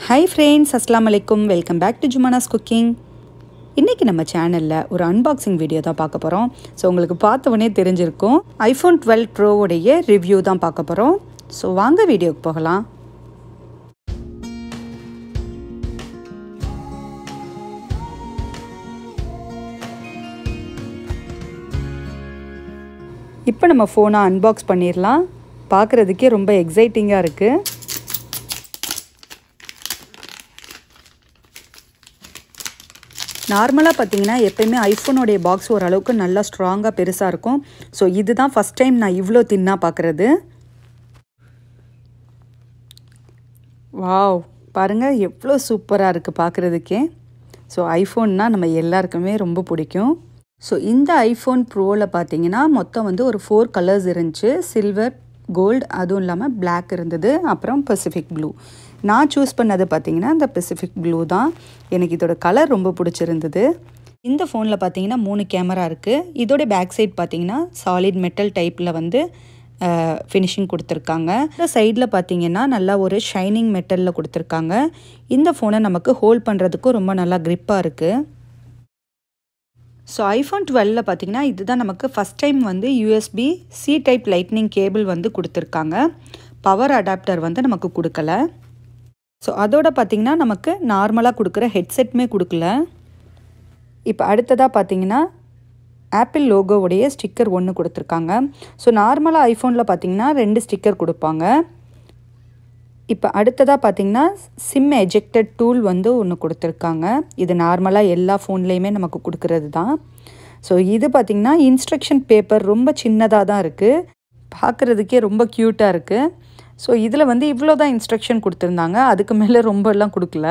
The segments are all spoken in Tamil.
Hi friends, Assalamu alaikum. Welcome back to Jumana's Cooking. இன்னைக்கு நம்ம சேனல்ல ஒரு அன்பாக்சிங் வீடியோ தான் பார்க்க போறோம். சோ உங்களுக்கு பார்த்தவனே தெரிஞ்சிருக்கும். iPhone 12 Pro உடைய ரிவ்யூ தான் பார்க்க போறோம். சோ வாங்க வீடியோக்கு போகலாம். இப்போ நம்ம ஃபோனை அன்பாக்ஸ் பண்ணிரலாம். பார்க்கிறதுக்கே ரொம்ப எக்ஸைட்டிங்கா இருக்கு. நார்மலா பாத்தீங்கன்னா எப்பவுமே ஐபோனோட பாக்ஸ் ஓரளவுக்கு நல்லா ஸ்ட்ராங்கா பெருசா இருக்கும். சோ இதுதான் ஃபர்ஸ்ட் டைம் நான் இவ்ளோ தின்னா பார்க்கிறது. வாவ், பாருங்க எவ்ளோ சூப்பரா இருக்கு பார்க்கிறதுக்கே. சோ ஐபோன்னா நம்ம எல்லாருக்குமே ரொம்ப பிடிக்கும். சோ இந்த ஐபோன் ப்ரோல பாத்தீங்கன்னா மொத்தம் வந்து ஒரு 4 கலர்ஸ் இருந்துச்சு. சில்வர், கோல்ட், அதுவும் இல்லாம Black இருந்தது, அப்புறம் Pacific Blue. நான் சூஸ் பண்ணது பார்த்தீங்கன்னா இந்த Pacific Blue தான். எனக்கு இதோட கலர் ரொம்ப பிடிச்சிருந்தது. இந்த ஃபோனில் பார்த்தீங்கன்னா 3 கேமரா இருக்குது. இதோட பேக் சைட் பார்த்தீங்கன்னா சாலிட் மெட்டல் டைப்பில் வந்து ஃபினிஷிங் கொடுத்துருக்காங்க. இந்த சைடில் பார்த்தீங்கன்னா நல்லா ஒரு ஷைனிங் மெட்டலில் கொடுத்துருக்காங்க. இந்த ஃபோனை நமக்கு ஹோல்ட் பண்ணுறதுக்கும் ரொம்ப நல்லா க்ரிப்பாக இருக்குது. ஸோ ஐஃபோன் 12ல பார்த்தீங்கன்னா இதுதான் நமக்கு ஃபஸ்ட் டைம் வந்து USB-C டைப் லைட்னிங் கேபிள் வந்து கொடுத்துருக்காங்க. பவர் அடாப்டர் வந்து நமக்கு கொடுக்கல. ஸோ அதோட பார்த்திங்கன்னா நமக்கு நார்மலாக கொடுக்குற ஹெட்செட்டுமே கொடுக்கல. இப்போ அடுத்ததாக பார்த்தீங்கன்னா ஆப்பிள் லோகோவுடைய ஸ்டிக்கர் ஒன்று கொடுத்துருக்காங்க. ஸோ நார்மலாக ஐஃபோனில் பார்த்தீங்கன்னா 2 ஸ்டிக்கர் கொடுப்பாங்க. இப்போ அடுத்ததாக பார்த்தீங்கன்னா சிம் எஜெக்டட் டூல் வந்து ஒன்று கொடுத்துருக்காங்க. இது நார்மலாக எல்லா ஃபோன்லேயுமே நமக்கு கொடுக்கறது தான். ஸோ இது பார்த்திங்கன்னா இன்ஸ்ட்ரக்ஷன் பேப்பர் ரொம்ப சின்னதாக தான் இருக்குது. பார்க்குறதுக்கே ரொம்ப க்யூட்டாக இருக்குது. ஸோ இதில் வந்து இவ்வளோ தான் இன்ஸ்ட்ரக்ஷன் கொடுத்துருந்தாங்க. அதுக்கு மேலே ரொம்பலாம் கொடுக்கல.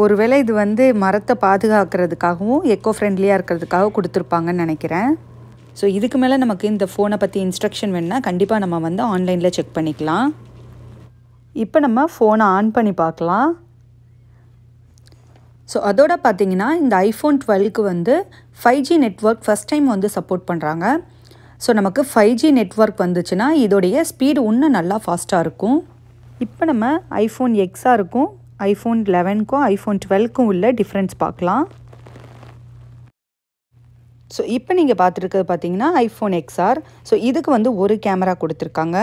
ஒருவேளை இது வந்து மரத்தை பாதுகாக்கிறதுக்காகவும் எக்கோ ஃப்ரெண்ட்லியாக இருக்கிறதுக்காக கொடுத்துருப்பாங்கன்னு நினைக்கிறேன். ஸோ இதுக்கு மேலே நமக்கு இந்த ஃபோனை பற்றி இன்ஸ்ட்ரக்ஷன் வேணுன்னா கண்டிப்பாக நம்ம வந்து ஆன்லைனில் செக் பண்ணிக்கலாம். இப்போ நம்ம ஃபோனை ஆன் பண்ணி பார்க்கலாம். ஸோ அதோட பார்த்தீங்கன்னா இந்த ஐஃபோன் 12க்கு வந்து 5G நெட்வொர்க் ஃபஸ்ட் டைம் வந்து சப்போர்ட் பண்ணுறாங்க. ஸோ நமக்கு 5G நெட்வொர்க் வந்துச்சுன்னா இதோடைய ஸ்பீடு இன்னும் நல்லா ஃபாஸ்ட்டாக இருக்கும். இப்போ நம்ம ஐஃபோன் XRக்கும் ஐஃபோன் 11க்கும் ஐஃபோன் 12க்கும் உள்ள டிஃப்ரென்ஸ் பார்க்கலாம். ஸோ இப்போ நீங்கள் பார்த்துருக்கிறது பார்த்தீங்கன்னா ஐஃபோன் XR. ஸோ இதுக்கு வந்து ஒரு கேமரா கொடுத்துருக்காங்க.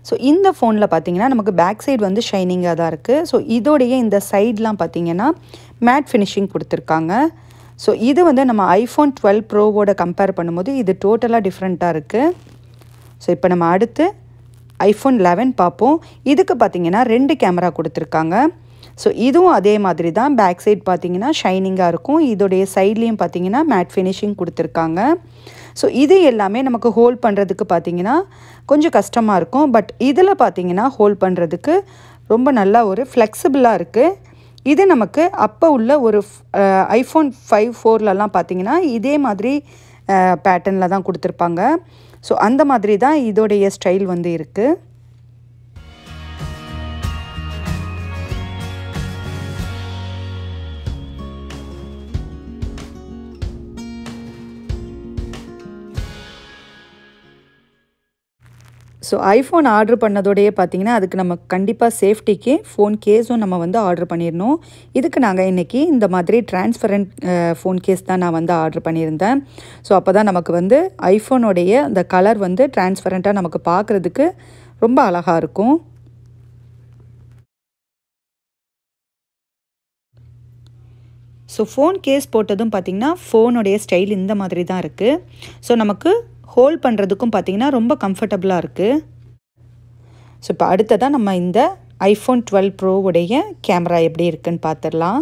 ஸோ இந்த ஃபோனில் பார்த்தீங்கன்னா நமக்கு பேக் சைடு வந்து ஷைனிங்காக தான் இருக்குது. ஸோ இதோடைய இந்த சைட்லாம் பார்த்தீங்கன்னா மேட் ஃபினிஷிங் கொடுத்துருக்காங்க. ஸோ இது வந்து நம்ம ஐஃபோன் 12 ப்ரோவோட கம்பேர் பண்ணும்போது இது டோட்டலாக டிஃப்ரெண்ட்டாக இருக்குது. ஸோ இப்போ நம்ம அடுத்து ஐஃபோன் 11 பார்ப்போம். இதுக்கு பார்த்தீங்கன்னா 2 கேமரா கொடுத்துருக்காங்க. ஸோ இதுவும் அதே மாதிரி தான். பேக் சைட் பார்த்தீங்கன்னா ஷைனிங்காக இருக்கும். இதோடைய சைட்லேயும் பார்த்தீங்கன்னா மேட் ஃபினிஷிங் கொடுத்துருக்காங்க. ஸோ இது எல்லாமே நமக்கு ஹோல்ட் பண்ணுறதுக்கு பார்த்தீங்கன்னா கொஞ்சம் கஷ்டமாக இருக்கும். பட் இதில் பார்த்தீங்கன்னா ஹோல்ட் பண்ணுறதுக்கு ரொம்ப நல்லா ஒரு ஃப்ளெக்சிபிளாக இருக்குது. இது நமக்கு அப்போ உள்ள ஒரு ஐஃபோன் 5 4லலாம் பார்த்தீங்கன்னா இதே மாதிரி பேட்டர்னில் தான் கொடுத்துருப்பாங்க. ஸோ அந்த மாதிரி தான் இதோடைய ஸ்டைல் வந்து இருக்குது. ஸோ ஐஃபோன் ஆர்டர் பண்ணதோடையே பார்த்தீங்கன்னா அதுக்கு நம்ம கண்டிப்பாக சேஃப்டிக்கு ஃபோன் கேஸும் நம்ம வந்து ஆர்டர் பண்ணிடணும். இதுக்கு நாங்கள் இன்றைக்கி இந்த மாதிரி டிரான்ஸ்பரண்ட் ஃபோன் கேஸ் தான் நான் வந்து ஆர்டர் பண்ணியிருந்தேன். ஸோ அப்போ தான் நமக்கு வந்து ஐஃபோனுடைய அந்த கலர் வந்து டிரான்ஸ்பரண்ட்டாக நமக்கு பார்க்குறதுக்கு ரொம்ப அழகாக இருக்கும். ஸோ ஃபோன் கேஸ் போட்டதும் பார்த்திங்கன்னா ஃபோனுடைய ஸ்டைல் இந்த மாதிரி தான் இருக்குது. ஸோ நமக்கு ஹோல்ட் பண்ணுறதுக்கும் பார்த்திங்கன்னா ரொம்ப கம்ஃபர்டபுளாக இருக்குது. ஸோ இப்போ அடுத்ததாக நம்ம இந்த ஐஃபோன் 12 ப்ரோவுடைய கேமரா எப்படி இருக்குன்னு பார்த்துடலாம்.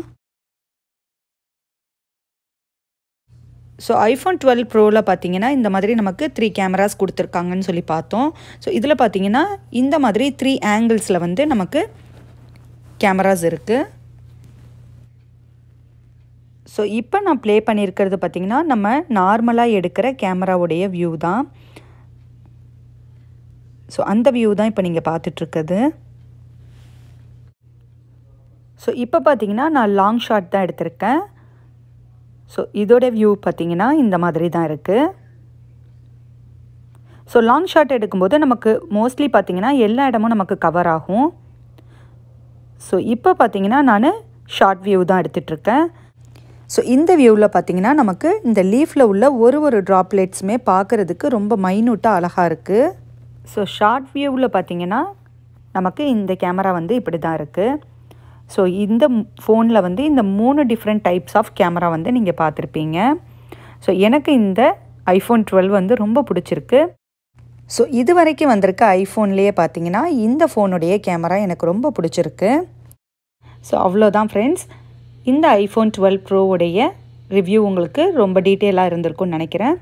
ஸோ ஐஃபோன் 12 ப்ரோவில் பார்த்தீங்கன்னா இந்த மாதிரி நமக்கு 3 கேமராஸ் கொடுத்துருக்காங்கன்னு சொல்லி பார்த்தோம். ஸோ இதில் பார்த்தீங்கன்னா இந்த மாதிரி 3 ஆங்கிள்ஸில் வந்து நமக்கு கேமராஸ் இருக்குது. ஸோ இப்போ நான் ப்ளே பண்ணியிருக்கிறது பார்த்திங்கன்னா நம்ம நார்மலாக எடுக்கிற கேமராவுடைய வியூ தான். ஸோ அந்த வியூ தான் இப்போ நீங்கள் பார்த்துட்ருக்குது. ஸோ இப்போ பார்த்தீங்கன்னா நான் லாங் ஷாட் தான் எடுத்திருக்கேன். ஸோ இதோட வியூ பார்த்திங்கன்னா இந்த மாதிரி தான் இருக்குது. ஸோ லாங் ஷாட் எடுக்கும்போது நமக்கு மோஸ்ட்லி பார்த்திங்கன்னா எல்லா இடமும் நமக்கு கவர் ஆகும். ஸோ இப்போ பார்த்தீங்கன்னா நான் ஷார்ட் வியூ தான் எடுத்துகிட்ருக்கேன். ஸோ இந்த வியூவில் பார்த்தீங்கன்னா நமக்கு இந்த லீஃபில் உள்ள ஒரு ட்ராப்லெட்ஸுமே பார்க்குறதுக்கு ரொம்ப மைன்யூட்டாக அழகாக இருக்குது. ஸோ ஷார்ட் வியூவில் பார்த்தீங்கன்னா நமக்கு இந்த கேமரா வந்து இப்படி தான் இருக்குது. ஸோ இந்த ஃபோனில் வந்து இந்த 3 டிஃப்ரெண்ட் டைப்ஸ் ஆஃப் கேமரா வந்து நீங்கள் பார்த்துருப்பீங்க. ஸோ எனக்கு இந்த ஐஃபோன் 12 வந்து ரொம்ப பிடிச்சிருக்கு. ஸோ இது வரைக்கும் வந்திருக்க ஐஃபோன்லேயே பார்த்தீங்கன்னா இந்த ஃபோனுடைய கேமரா எனக்கு ரொம்ப பிடிச்சிருக்கு. ஸோ அவ்வளோதான் ஃப்ரெண்ட்ஸ், இந்த ஐஃபோன் 12 ப்ரோவுடைய ரிவ்யூ உங்களுக்கு ரொம்ப டீட்டெயிலாக இருந்திருக்கும்னு நினைக்கிறேன்.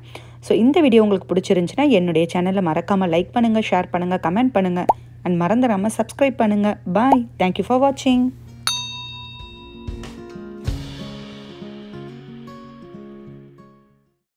ஸோ இந்த வீடியோ உங்களுக்கு பிடிச்சிருந்துச்சுன்னா என்னுடைய சேனலில் மறக்காமல் லைக் பண்ணுங்கள், ஷேர் பண்ணுங்கள், கமெண்ட் பண்ணுங்கள் அண்ட் மறந்துடாமல் சப்ஸ்கிரைப் பண்ணுங்கள். பாய். தேங்க்யூ ஃபார் வாட்சிங்.